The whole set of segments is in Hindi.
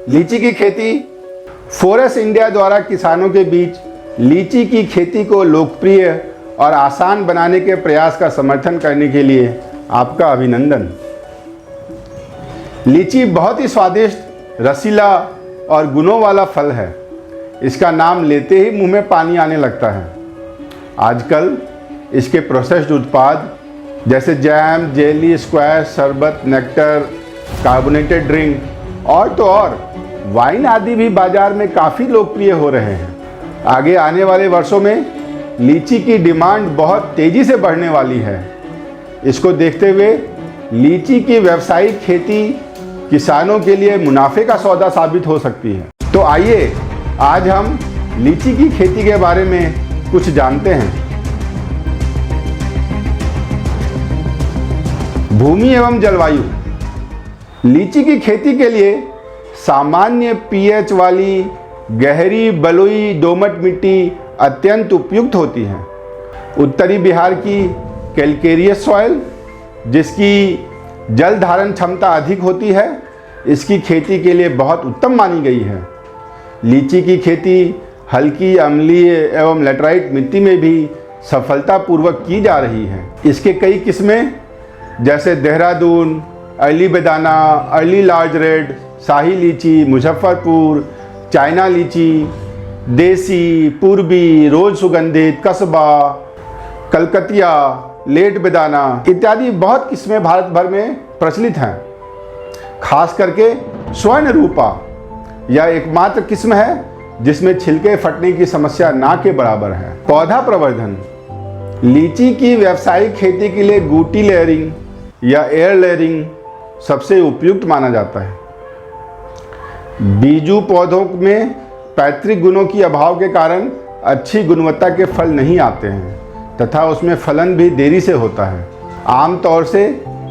लीची की खेती। फॉरेस्ट इंडिया द्वारा किसानों के बीच लीची की खेती को लोकप्रिय और आसान बनाने के प्रयास का समर्थन करने के लिए आपका अभिनंदन। लीची बहुत ही स्वादिष्ट, रसीला और गुणों वाला फल है। इसका नाम लेते ही मुंह में पानी आने लगता है। आजकल इसके प्रोसेस्ड उत्पाद जैसे जैम, जेली, स्क्वैश, शरबत, नेक्टर, कार्बोनेटेड ड्रिंक और तो और वाइन आदि भी बाजार में काफ़ी लोकप्रिय हो रहे हैं। आगे आने वाले वर्षों में लीची की डिमांड बहुत तेज़ी से बढ़ने वाली है। इसको देखते हुए लीची की व्यावसायिक खेती किसानों के लिए मुनाफे का सौदा साबित हो सकती है। तो आइए आज हम लीची की खेती के बारे में कुछ जानते हैं। भूमि एवं जलवायु। लीची की खेती के लिए सामान्य पीएच वाली गहरी बलुई दोमट मिट्टी अत्यंत उपयुक्त होती है। उत्तरी बिहार की कैलकेरियस सॉइल, जिसकी जल धारण क्षमता अधिक होती है, इसकी खेती के लिए बहुत उत्तम मानी गई है। लीची की खेती हल्की, अम्लीय एवं लेटराइट मिट्टी में भी सफलतापूर्वक की जा रही है। इसके कई किस्में जैसे देहरादून, अर्ली बेदाना, अर्ली लार्ज रेड, शाही लीची, मुजफ्फरपुर, चाइना लीची, देसी, पूर्वी, रोज सुगंधित, कस्बा, कलकतिया, लेट बेदाना इत्यादि बहुत किस्में भारत भर में प्रचलित हैं। खास करके स्वर्ण रूपा यह एकमात्र किस्म है जिसमें छिलके फटने की समस्या ना के बराबर है। पौधा प्रवर्धन। लीची की व्यावसायिक खेती के लिए गुटी लेयरिंग या एयर लेयरिंग सबसे उपयुक्त माना जाता है। बीजू पौधों में पैतृक गुणों की अभाव के कारण अच्छी गुणवत्ता के फल नहीं आते हैं तथा उसमें फलन भी देरी से होता है। आमतौर से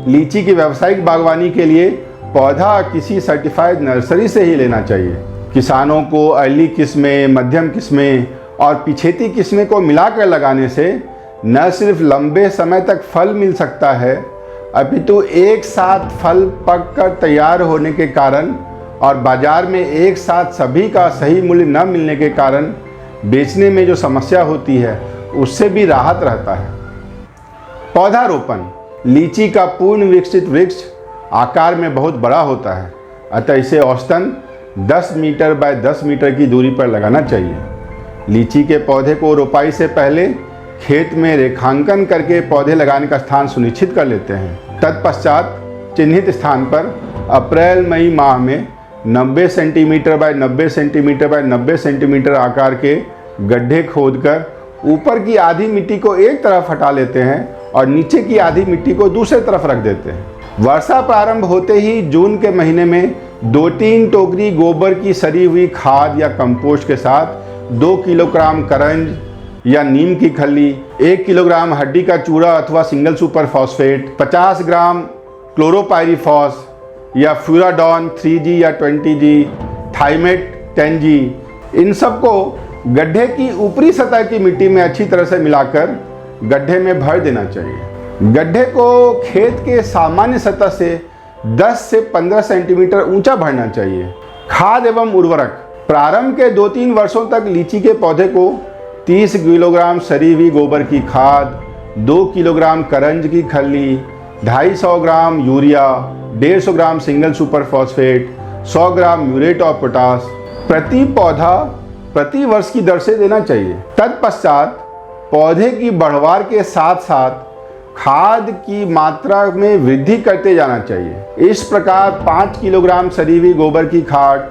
लीची की व्यावसायिक बागवानी के लिए पौधा किसी सर्टिफाइड नर्सरी से ही लेना चाहिए। किसानों को अर्ली किस्में, मध्यम किस्में और पिछेती किस्में को मिलाकर लगाने से न सिर्फ लंबे समय तक फल मिल सकता है, अपितु एक साथ फल पककर तैयार होने के कारण और बाजार में एक साथ सभी का सही मूल्य न मिलने के कारण बेचने में जो समस्या होती है उससे भी राहत रहता है। पौधारोपण। लीची का पूर्ण विकसित वृक्ष आकार में बहुत बड़ा होता है, अतः इसे औसतन 10 मीटर बाय 10 मीटर की दूरी पर लगाना चाहिए। लीची के पौधे को रोपाई से पहले खेत में रेखांकन करके पौधे लगाने का स्थान सुनिश्चित कर लेते हैं। तत्पश्चात चिन्हित स्थान पर अप्रैल-मई माह में 90 centimetre bye 90 centimetre bye 90 centimetre आकार के गड्ढे खोदकर ऊपर की आधी मिट्टी को एक तरफ हटा लेते हैं और नीचे की आधी मिट्टी को दूसरे तरफ रख देते हैं। वर्षा प्रारंभ होते ही जून के महीने में 2-3 टोकरी गोबर की सड़ी हुई खाद या कंपोस्ट के साथ 2 किलोग्राम करंज या नीम की खली, 1 किलोग्राम हड्डी का चूरा अथवा सिंगल सुपर फॉस्फेट, 50 ग्राम क्लोरोपाइरीफॉस या फ्यूराडॉन 3G या 20G, थाइमेट 10G, इन सबको गड्ढे की ऊपरी सतह की मिट्टी में अच्छी तरह से मिलाकर गड्ढे में भर देना चाहिए। गड्ढे को खेत के सामान्य सतह से 10 से 15 सेंटीमीटर ऊंचा भरना चाहिए। खाद एवं उर्वरक। प्रारंभ के 2-3 वर्षों तक लीची के पौधे को 30 किलोग्राम सड़ी हुई गोबर की खाद, 2 किलोग्राम करंज की खली, 250 gram urea, 150 gram single super phosphate, 100 gram muriate of potash प्रति पौधा प्रति वर्ष की दर से देना चाहिए। तत्पश्चात पौधे की बढ़वार के साथ साथ खाद की मात्रा में वृद्धि करते जाना चाहिए। इस प्रकार 5 किलोग्राम सड़ी हुई गोबर की खाद,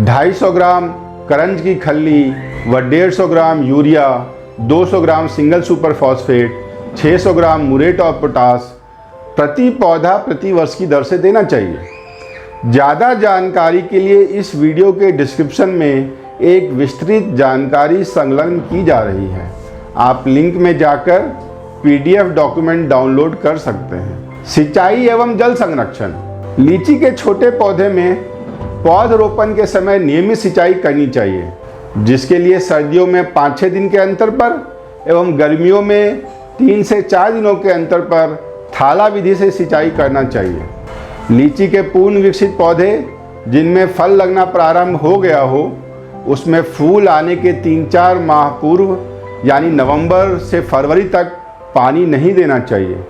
250 ग्राम करंज की खल्ली व 150 gram urea, 200 gram single super phosphate, 600 gram muriate of potash प्रति पौधा प्रति वर्ष की दर से देना चाहिए। ज़्यादा जानकारी के लिए इस वीडियो के डिस्क्रिप्शन में एक विस्तृत जानकारी संलग्न की जा रही है। आप लिंक में जाकर PDF डॉक्यूमेंट डाउनलोड कर सकते हैं। सिंचाई एवं जल संरक्षण। लीची के छोटे पौधे में पौधरोपण के समय नियमित सिंचाई करनी चाहिए, जिसके लिए सर्दियों में 5-6 दिन के अंतर पर एवं गर्मियों में 3 से 4 दिनों के अंतर पर थाला विधि से सिंचाई करना चाहिए। लीची के पूर्ण विकसित पौधे जिनमें फल लगना प्रारंभ हो गया हो, उसमें फूल आने के 3-4 माह पूर्व यानी नवंबर से फरवरी तक पानी नहीं देना चाहिए।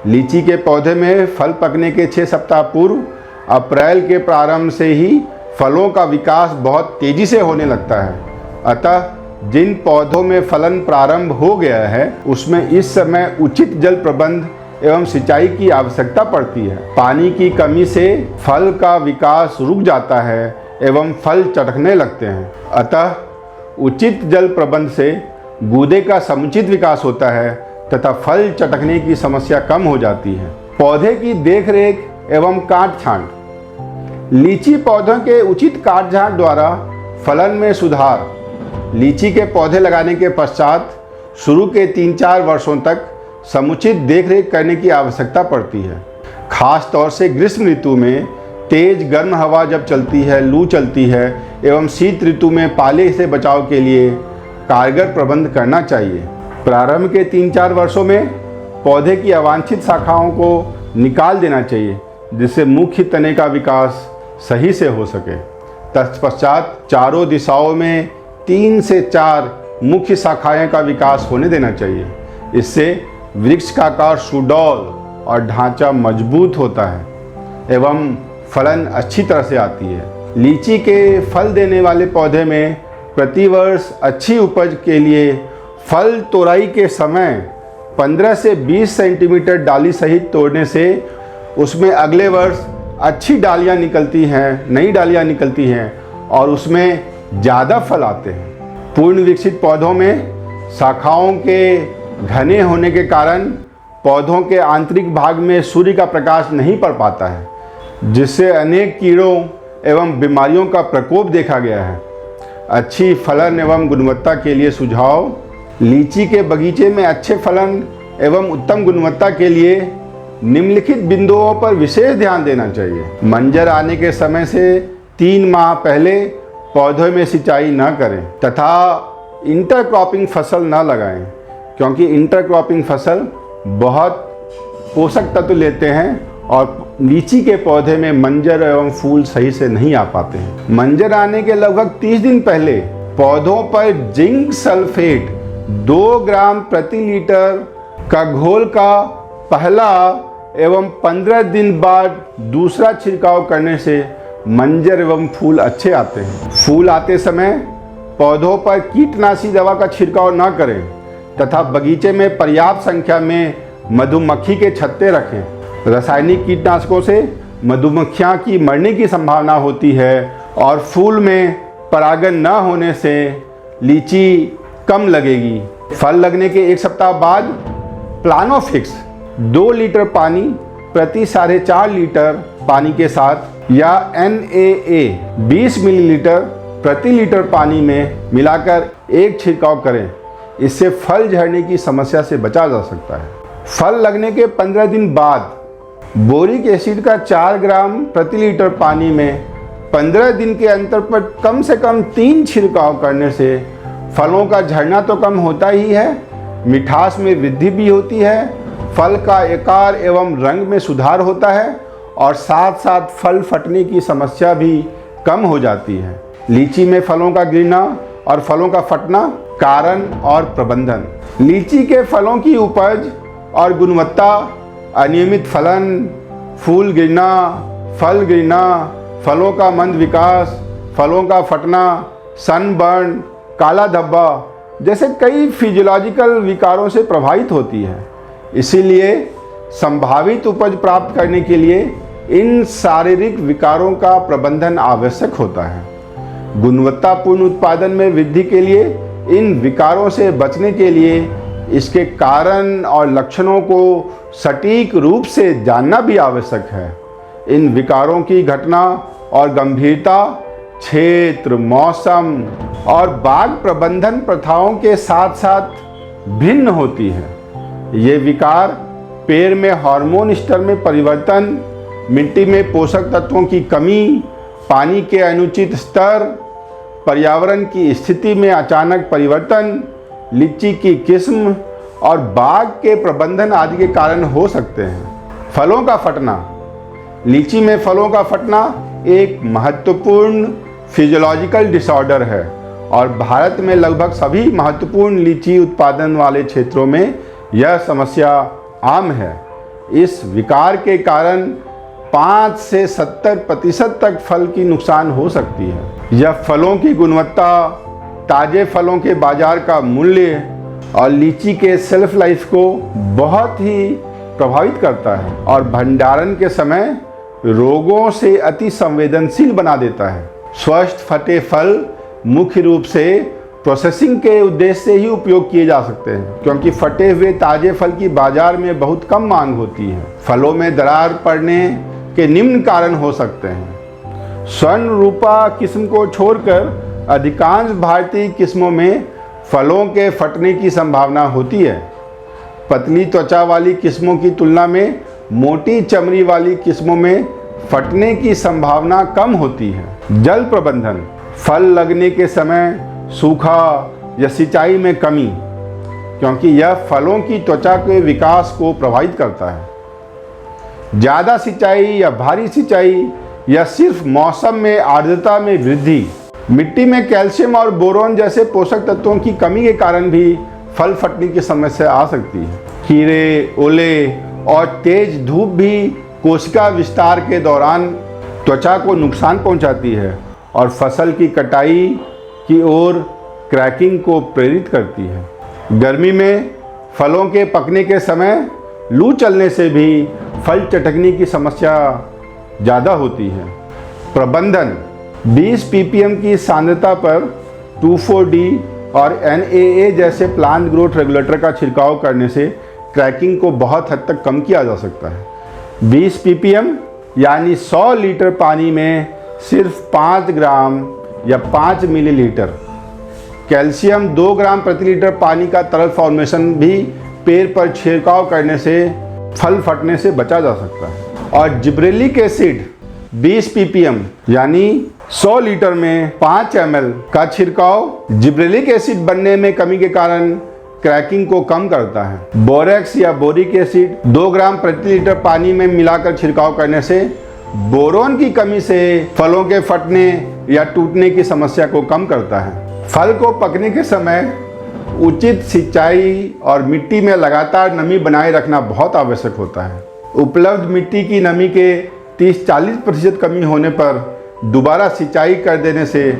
लीची के पौधे में फल पकने के 6 सप्ताह पूर्व अप्रैल के प्रारंभ से ही फलों का विकास बहुत तेज़ी से होने लगता है। अतः जिन पौधों में फलन प्रारंभ हो गया है, उसमें इस समय उचित जल प्रबंध एवं सिंचाई की आवश्यकता पड़ती है। पानी की कमी से फल का विकास रुक जाता है एवं फल चटकने लगते हैं। अतः उचित जल प्रबंध से गूदे का समुचित विकास होता है तथा फल चटकने की समस्या कम हो जाती है। पौधे की देखरेख एवं काट छांट। लीची पौधों के उचित काट छांट द्वारा फलन में सुधार। लीची के पौधे लगाने के पश्चात शुरू के 3-4 वर्षों तक समुचित देखरेख करने की आवश्यकता पड़ती है। खास तौर से ग्रीष्म ऋतु में तेज गर्म हवा जब चलती है, लू चलती है एवं शीत ऋतु में पाले से बचाव के लिए कारगर प्रबंध करना चाहिए। प्रारंभ के 3-4 वर्षों में पौधे की अवांछित शाखाओं को निकाल देना चाहिए, जिससे मुख्य तने का विकास सही से हो सके। तत्पश्चात चारों दिशाओं में 3 से 4 मुख्य शाखाएं का विकास होने देना चाहिए। इससे वृक्ष का आकार सुडौल और ढांचा मजबूत होता है एवं फलन अच्छी तरह से आती है। लीची के फल देने वाले पौधे में प्रतिवर्ष अच्छी उपज के लिए फल तोड़ाई के समय 15 से 20 सेंटीमीटर डाली सहित तोड़ने से उसमें अगले वर्ष अच्छी डालियां निकलती हैं, नई डालियां निकलती हैं और उसमें ज़्यादा फल आते हैं। पूर्ण विकसित पौधों में शाखाओं के घने होने के कारण पौधों के आंतरिक भाग में सूर्य का प्रकाश नहीं पड़ पाता है, जिससे अनेक कीड़ों एवं बीमारियों का प्रकोप देखा गया है। अच्छी फलन एवं गुणवत्ता के लिए सुझाव। लीची के बगीचे में अच्छे फलन एवं उत्तम गुणवत्ता के लिए निम्नलिखित बिंदुओं पर विशेष ध्यान देना चाहिए। मंजर आने के समय से 3 माह पहले पौधों में सिंचाई न करें तथा इंटरक्रॉपिंग फसल न लगाएं, क्योंकि इंटरक्रॉपिंग फसल बहुत पोषक तत्व लेते हैं और लीची के पौधे में मंजर एवं फूल सही से नहीं आ पाते हैं। मंजर आने के लगभग 30 दिन पहले पौधों पर जिंक सल्फेट 2 ग्राम प्रति लीटर का घोल का पहला एवं 15 दिन बाद दूसरा छिड़काव करने से मंजर एवं फूल अच्छे आते हैं। फूल आते समय पौधों पर कीटनाशी दवा का छिड़काव न करें तथा बगीचे में पर्याप्त संख्या में मधुमक्खी के छत्ते रखें। रासायनिक कीटनाशकों से मधुमक्खियां की मरने की संभावना होती है और फूल में परागन न होने से लीची कम लगेगी। फल लगने के 1 सप्ताह बाद प्लानोफिक्स 2 लीटर पानी प्रति 4.5 लीटर पानी के साथ या NaA 20 मिलीलीटर प्रति लीटर पानी में मिलाकर एक छिड़काव करें। इससे फल झड़ने की समस्या से बचा जा सकता है। फल लगने के 15 दिन बाद बोरिक एसिड का 4 ग्राम प्रति लीटर पानी में 15 दिन के अंतर पर कम से कम 3 छिड़काव करने से फलों का झड़ना तो कम होता ही है, मिठास में वृद्धि भी होती है, फल का आकार एवं रंग में सुधार होता है और साथ साथ फल फटने की समस्या भी कम हो जाती है। लीची में फलों का गिरना और फलों का फटना, कारण और प्रबंधन। लीची के फलों की उपज और गुणवत्ता, अनियमित फलन, फूल गिरना, फल गिरना, फलों का मंद विकास, फलों का फटना, सनबर्न, काला धब्बा जैसे कई फिजियोलॉजिकल विकारों से प्रभावित होती है। इसीलिए संभावित उपज प्राप्त करने के लिए इन शारीरिक विकारों का प्रबंधन आवश्यक होता है। गुणवत्तापूर्ण उत्पादन में वृद्धि के लिए इन विकारों से बचने के लिए इसके कारण और लक्षणों को सटीक रूप से जानना भी आवश्यक है। इन विकारों की घटना और गंभीरता क्षेत्र, मौसम और बाग प्रबंधन प्रथाओं के साथ साथ भिन्न होती है। ये विकार पेड़ में हार्मोन स्तर में परिवर्तन, मिट्टी में पोषक तत्वों की कमी, पानी के अनुचित स्तर, पर्यावरण की स्थिति में अचानक परिवर्तन, लीची की किस्म और बाग के प्रबंधन आदि के कारण हो सकते हैं। फलों का फटना। लीची में फलों का फटना एक महत्वपूर्ण फिजियोलॉजिकल डिसऑर्डर है और भारत में लगभग सभी महत्वपूर्ण लीची उत्पादन वाले क्षेत्रों में यह समस्या आम है। इस विकार के कारण 5 से 70% तक फल की नुकसान हो सकती है। यह फलों की गुणवत्ता, ताज़े फलों के बाजार का मूल्य और लीची के सेल्फ लाइफ को बहुत ही प्रभावित करता है और भंडारण के समय रोगों से अति संवेदनशील बना देता है। स्वस्थ फटे फल मुख्य रूप से प्रोसेसिंग के उद्देश्य से ही उपयोग किए जा सकते हैं, क्योंकि फटे हुए ताजे फल की बाजार में बहुत कम मांग होती है। फलों में दरार पड़ने के निम्न कारण हो सकते हैं। स्वर्ण रूपा किस्म को छोड़कर अधिकांश भारतीय किस्मों में फलों के फटने की संभावना होती है। पतली त्वचा वाली किस्मों की तुलना में मोटी चमड़ी वाली किस्मों में फटने की संभावना कम होती है। जल प्रबंधन, फल लगने के समय सूखा या सिंचाई में कमी, क्योंकि यह फलों की त्वचा के विकास को प्रभावित करता है। ज़्यादा सिंचाई या भारी सिंचाई या सिर्फ मौसम में आर्द्रता में वृद्धि, मिट्टी में कैल्शियम और बोरोन जैसे पोषक तत्वों की कमी के कारण भी फल फटने की समस्या आ सकती है। कीड़े, ओले और तेज धूप भी कोशिका विस्तार के दौरान त्वचा को नुकसान पहुंचाती है और फसल की कटाई की ओर क्रैकिंग को प्रेरित करती है। गर्मी में फलों के पकने के समय लू चलने से भी फल चटकने की समस्या ज़्यादा होती है। प्रबंधन, 20 ppm की सांद्रता पर 2,4-D और NAA जैसे प्लांट ग्रोथ रेगुलेटर का छिड़काव करने से क्रैकिंग को बहुत हद तक कम किया जा सकता है। 20 ppm यानी 100 लीटर पानी में सिर्फ 5 ग्राम या 5 मिलीलीटर कैल्शियम 2 ग्राम प्रति लीटर पानी का तरल फॉर्मेशन भी पेड़ पर छिड़काव करने से फल फटने से बचा जा सकता है। और जिब्रेलिक एसिड 20 ppm यानी 100 लीटर में 5 ml का छिड़काव जिब्रेलिक एसिड बनने में कमी के कारण क्रैकिंग को कम करता है। बोरेक्स या बोरिक एसिड 2 ग्राम प्रति लीटर पानी में मिलाकर छिड़काव करने से बोरोन की कमी से फलों के फटने या टूटने की समस्या को कम करता है। फल को पकने के समय उचित सिंचाई और मिट्टी में लगातार नमी बनाए रखना बहुत आवश्यक होता है। उपलब्ध मिट्टी की नमी के 30-40% कमी होने पर दोबारा सिंचाई कर देने से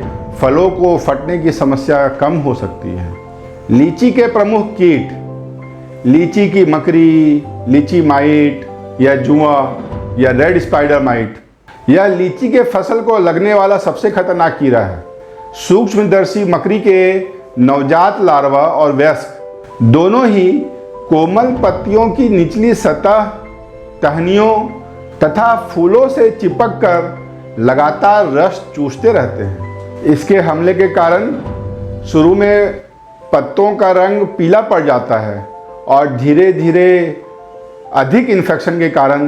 फलों को फटने की समस्या कम हो सकती है। लीची के प्रमुख कीट, लीची की मकड़ी, लीची माइट या जुआ या रेड स्पाइडर माइट, यह लीची के फसल को लगने वाला सबसे खतरनाक कीड़ा है। सूक्ष्मदर्शी मकड़ी के नवजात लार्वा और वयस्क दोनों ही कोमल पत्तियों की निचली सतह, टहनियों तथा फूलों से चिपक कर लगातार रस चूसते रहते हैं। इसके हमले के कारण शुरू में पत्तों का रंग पीला पड़ जाता है और धीरे धीरे अधिक इन्फेक्शन के कारण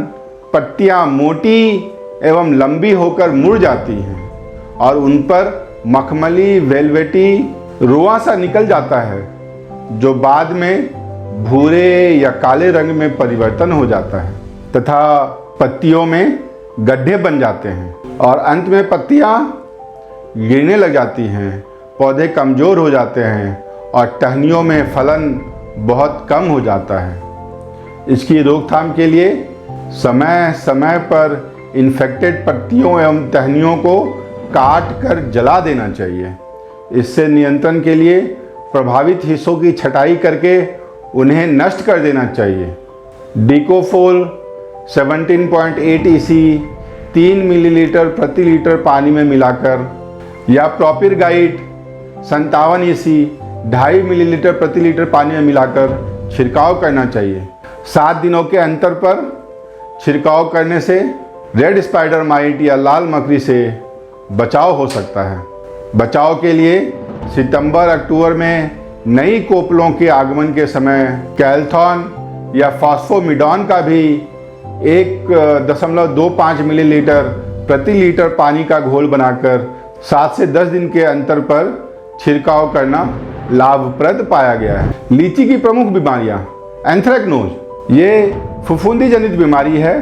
पत्तियां मोटी एवं लंबी होकर मुड़ जाती हैं और उन पर मखमली वेलवेटी रोआ सा निकल जाता है, जो बाद में भूरे या काले रंग में परिवर्तन हो जाता है तथा पत्तियों में गड्ढे बन जाते हैं और अंत में पत्तियां गिरने लग जाती हैं, पौधे कमज़ोर हो जाते हैं और टहनियों में फलन बहुत कम हो जाता है। इसकी रोकथाम के लिए समय समय पर इन्फेक्टेड पत्तियों एवं टहनियों को काट कर जला देना चाहिए। इससे नियंत्रण के लिए प्रभावित हिस्सों की छटाई करके उन्हें नष्ट कर देना चाहिए। डिकोफोल 17.8 EC 3 मिलीलीटर प्रति लीटर पानी में मिलाकर या प्रोपिरगाइड 57 EC 2.5 मिलीलीटर प्रति लीटर पानी में मिलाकर छिड़काव करना चाहिए। 7 दिनों के अंतर पर छिड़काव करने से रेड स्पाइडर माइट या लाल मकड़ी से बचाव हो सकता है। बचाव के लिए सितंबर-अक्टूबर में नई कोपलों के आगमन के समय कैल्थॉन या फॉस्फोमिडॉन का भी 1.25 मिलीलीटर प्रति लीटर पानी का घोल बनाकर 7 से 10 दिन के अंतर पर छिड़काव करना लाभप्रद पाया गया है। लीची की प्रमुख बीमारियां, एंथ्रेक्नोज, ये फफूंदी जनित बीमारी है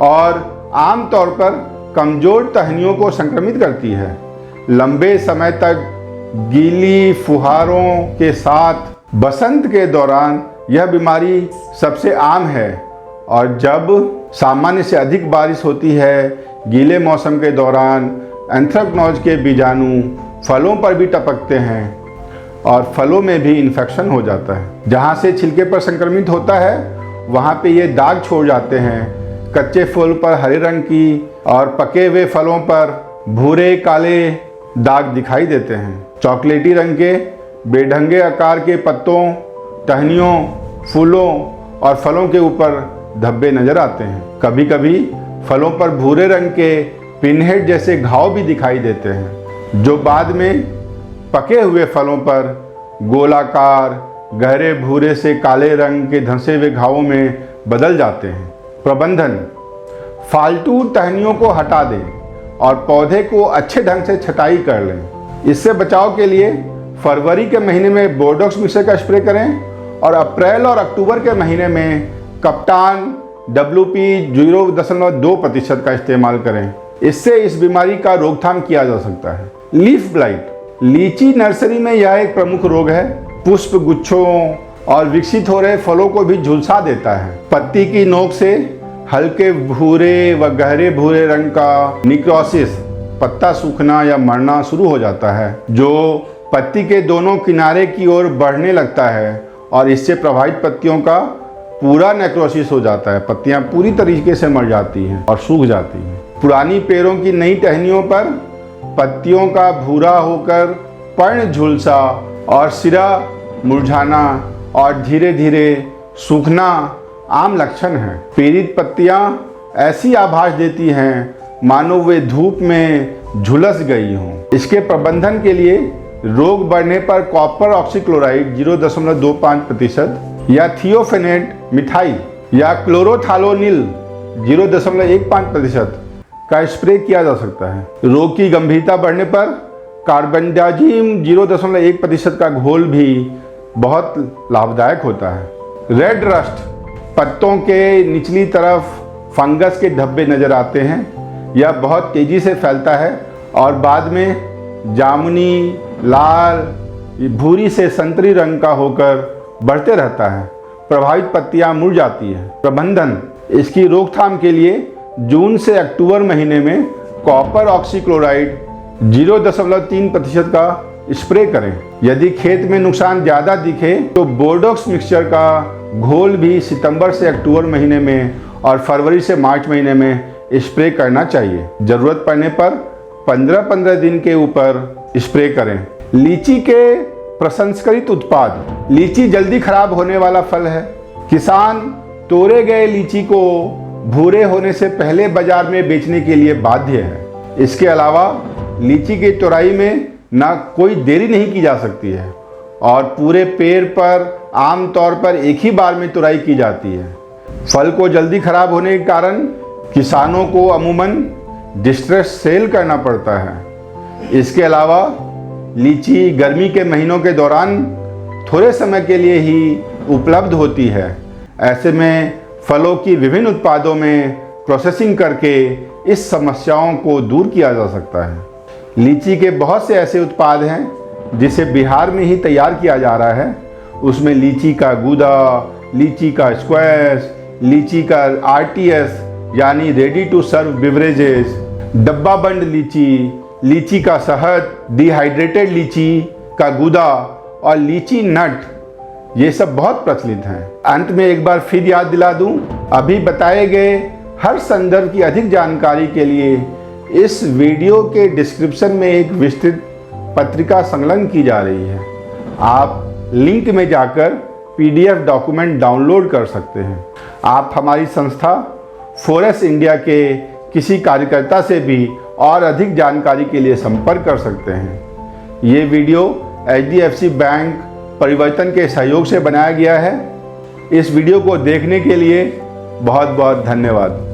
और आमतौर पर कमजोर टहनियों को संक्रमित करती है। लंबे समय तक गीली फुहारों के साथ बसंत के दौरान यह बीमारी सबसे आम है, और जब सामान्य से अधिक बारिश होती है, गीले मौसम के दौरान एंथ्रेक्नोज के बीजाणु फलों पर भी टपकते हैं और फलों में भी इन्फेक्शन हो जाता है। जहाँ से छिलके पर संक्रमित होता है वहाँ पे ये दाग छोड़ जाते हैं। कच्चे फूल पर हरे रंग की और पके हुए फलों पर भूरे काले दाग दिखाई देते हैं। चॉकलेटी रंग के बेढंगे आकार के पत्तों, टहनियों, फूलों और फलों के ऊपर धब्बे नजर आते हैं। कभी कभी फलों पर भूरे रंग के पिनहेड जैसे घाव भी दिखाई देते हैं, जो बाद में पके हुए फलों पर गोलाकार गहरे भूरे से काले रंग के धंसे हुए घावों में बदल जाते हैं। प्रबंधन: फालतू टहनियों को हटा दें और पौधे को अच्छे ढंग से छटाई कर लें। इससे बचाव के लिए फरवरी के महीने में बोर्डॉक्स मिक्सर का स्प्रे करें और अप्रैल और अक्टूबर के महीने में कप्तान WP 0.2% का इस्तेमाल करें। इससे इस बीमारी का रोकथाम किया जा सकता है। लीफ ब्लाइट: लीची नर्सरी में यह एक प्रमुख रोग है। पुष्प गुच्छों और विकसित हो रहे फलों को भी झुलसा देता है। पत्ती की नोक से हल्के भूरे व गहरे भूरे रंग का निक्रोसिस, पत्ता सूखना या मरना शुरू हो जाता है, जो पत्ती के दोनों किनारे की ओर बढ़ने लगता है और इससे प्रभावित पत्तियों का पूरा नेक्रोसिस हो जाता है। पत्तियां पूरी तरीके से मर जाती हैं और सूख जाती हैं। पुरानी पेड़ों की नई टहनियों पर पत्तियों का भूरा होकर पर्ण झुलसा और सिरा मुरझाना और धीरे धीरे सूखना आम लक्षण है। पीड़ित पत्तियां ऐसी आभास देती हैं मानो वे धूप में झुलस गई हों। इसके प्रबंधन के लिए रोग बढ़ने पर कॉपर ऑक्सीक्लोराइड 0.25% या थियोफेनेट मिथाइल या क्लोरोथालोनिल 0.15% का स्प्रे किया जा सकता है। रोग की गंभीरता बढ़ने पर कार्बेंडाजिम 0.1% का घोल भी बहुत लाभदायक होता है। रेड रस्ट: पत्तों के निचली तरफ फंगस के धब्बे नजर आते हैं। यह बहुत तेजी से फैलता है और बाद में जामुनी, लाल, भूरी से संतरी रंग का होकर बढ़ते रहता है। प्रभावित पत्तियां मुड़ जाती हैं। प्रबंधन: इसकी रोकथाम के लिए जून से अक्टूबर महीने में कॉपर ऑक्सीक्लोराइड 0.3% का स्प्रे करें। यदि खेत में नुकसान ज़्यादा दिखे तो बोर्डॉक्स मिक्सचर का घोल भी सितंबर से अक्टूबर महीने में और फरवरी से मार्च महीने में स्प्रे करना चाहिए। ज़रूरत पड़ने पर 15-15 दिन के ऊपर स्प्रे करें। लीची के प्रसंस्करित उत्पाद: लीची जल्दी खराब होने वाला फल है। किसान तोड़े गए लीची को भूरे होने से पहले बाजार में बेचने के लिए बाध्य है। इसके अलावा लीची की तोड़ाई में ना कोई देरी नहीं की जा सकती है और पूरे पेड़ पर आमतौर पर एक ही बार में तोड़ाई की जाती है। फल को जल्दी खराब होने के कारण किसानों को अमूमन डिस्ट्रेस सेल करना पड़ता है। इसके अलावा लीची गर्मी के महीनों के दौरान थोड़े समय के लिए ही उपलब्ध होती है। ऐसे में फलों की विभिन्न उत्पादों में प्रोसेसिंग करके इस समस्याओं को दूर किया जा सकता है। लीची के बहुत से ऐसे उत्पाद हैं जिसे बिहार में ही तैयार किया जा रहा है। उसमें लीची का गूदा, लीची का स्क्वैश, लीची का RTS यानी रेडी टू सर्व बिवरेजेस, डब्बा बंद लीची, लीची का शहद, डिहाइड्रेटेड लीची का गूदा और लीची नट, ये सब बहुत प्रचलित हैं। अंत में एक बार फिर याद दिला दूं, अभी बताए गए हर संदर्भ की अधिक जानकारी के लिए इस वीडियो के डिस्क्रिप्शन में एक विस्तृत पत्रिका संलग्न की जा रही है। आप लिंक में जाकर PDF डॉक्यूमेंट डाउनलोड कर सकते हैं। आप हमारी संस्था फॉरेस्ट इंडिया के किसी कार्यकर्ता से भी और अधिक जानकारी के लिए संपर्क कर सकते हैं। ये वीडियो HDFC बैंक परिवर्तन के सहयोग से बनाया गया है। इस वीडियो को देखने के लिए बहुत बहुत धन्यवाद।